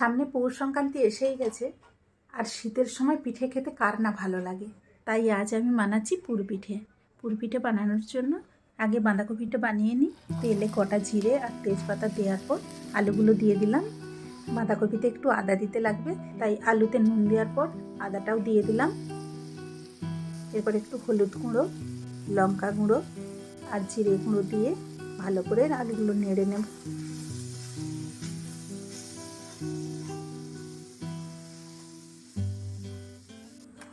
সামনে পৌষ সংক্রান্তি এসেই গেছে, আর শীতের সময় পিঠে খেতে কার না ভালো লাগে। তাই আজ আমি বানাচ্ছি পুরপিঠে। পুরপিঠে বানানোর জন্য আগে বাঁধাকপিটা বানিয়ে নিই। তেলে কটা জিরে আর তেজপাতা দেওয়ার পর আলুগুলো দিয়ে দিলাম। বাঁধাকপিতে একটু আদা দিতে লাগবে, তাই আলুতে নুন দেওয়ার পর আদাটাও দিয়ে দিলাম। এরপর একটু হলুদ গুঁড়ো, লঙ্কা গুঁড়ো আর জিরে গুঁড়ো দিয়ে ভালো করে আলুগুলো নেড়ে নেব।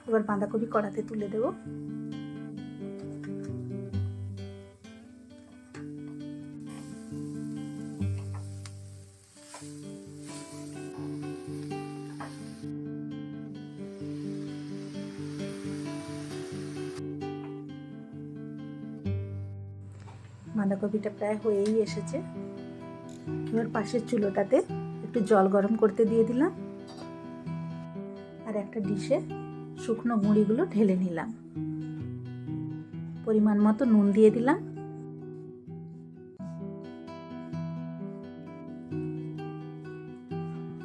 এবার বাঁধাকপি কড়াতে তুলে দেব। বাঁধাকপিটা প্রায় হয়েই এসেছে। এবার পাশের চুলোটাতে একটু জল গরম করতে দিয়ে দিলাম, আর একটা ডিশে শুকনো গুঁড়িগুলো ঢেলে নিলাম। পরিমাণ মতো নুন দিয়ে দিলাম।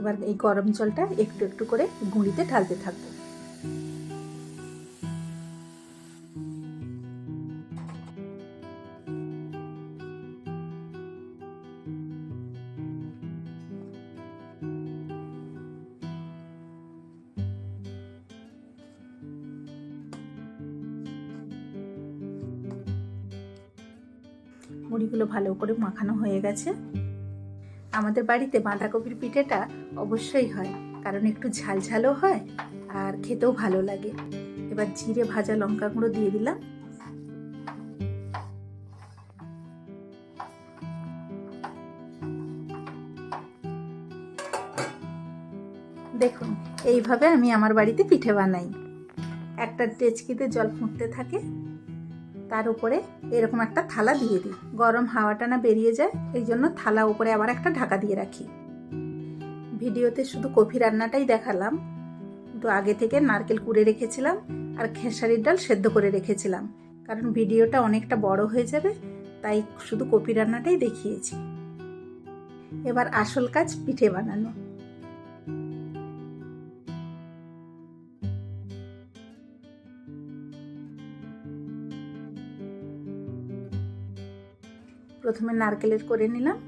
এবার এই গরম জলটা একটু একটু করে গুঁড়িতে ঢালতে থাকবো। মুড়িগুলো ভালো করে মাখানো হয়ে গেছে। আমাদের বাড়িতে বাঁধাকপির পিঠেটা অবশ্যই হয়, কারণ একটু ঝালঝালও হয় আর খেতেও ভালো লাগে। এবার জিরে ভাজা লঙ্কা গুঁড়ো দিয়ে দিলাম। দেখুন, এইভাবে আমি আমার বাড়িতে পিঠে বানাই। একটা ডেচকিতে জল ফুটতে থাকে, তার উপরে এরকম একটা থালা দিয়ে দিই। গরম হাওয়াটা না বেরিয়ে যায়, এই জন্য থালা উপরে আবার একটা ঢাকা দিয়ে রাখি। ভিডিওতে শুধু কফি রান্নাটাই দেখালাম, কিন্তু আগে থেকে নারকেল কুড়ে রেখেছিলাম আর খেসারির ডাল সেদ্ধ করে রেখেছিলাম। কারণ ভিডিওটা অনেকটা বড় হয়ে যাবে, তাই শুধু কফি রান্নাটাই দেখিয়েছি। এবার আসল কাজ পিঠে বানানো। প্রথমে নারকেলের করে নিলাম,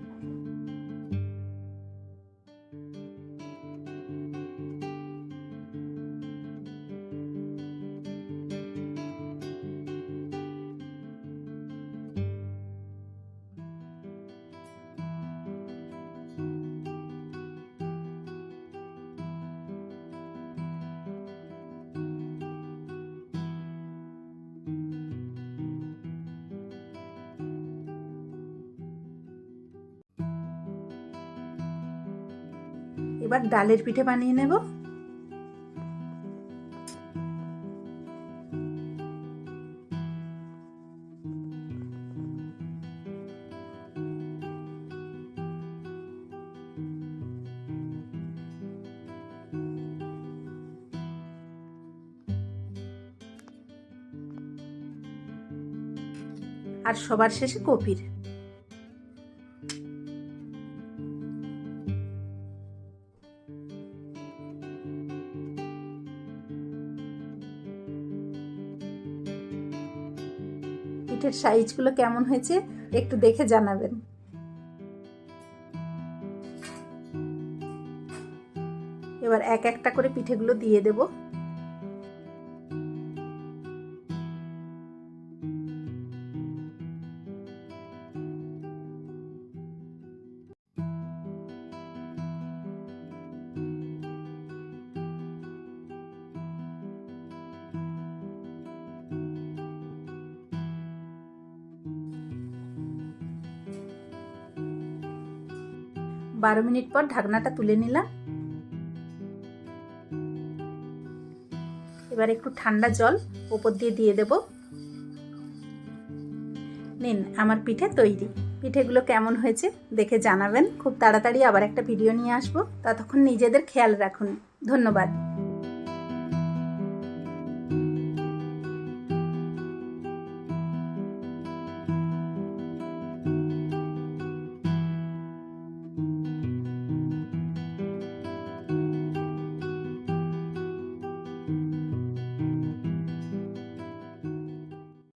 এবার ডালের পিঠে বানিয়ে নেব। আর সবার শেষে কপির। পিঠের সাইজগুলো কেমন হয়েছে একটু দেখে জানাবেন। এবার এক একটা করে পিঠেগুলো দিয়ে দেব। বারো মিনিট পর ঢাকনাটা তুলে নিলাম। এবার একটু ঠান্ডা জল উপর দিয়ে দেব। নিন, আমার পিঠে তৈরি। পিঠেগুলো কেমন হয়েছে দেখে জানাবেন। খুব তাড়াতাড়ি আবার একটা ভিডিও নিয়ে আসবো। ততক্ষণ নিজেদের খেয়াল রাখুন। ধন্যবাদ।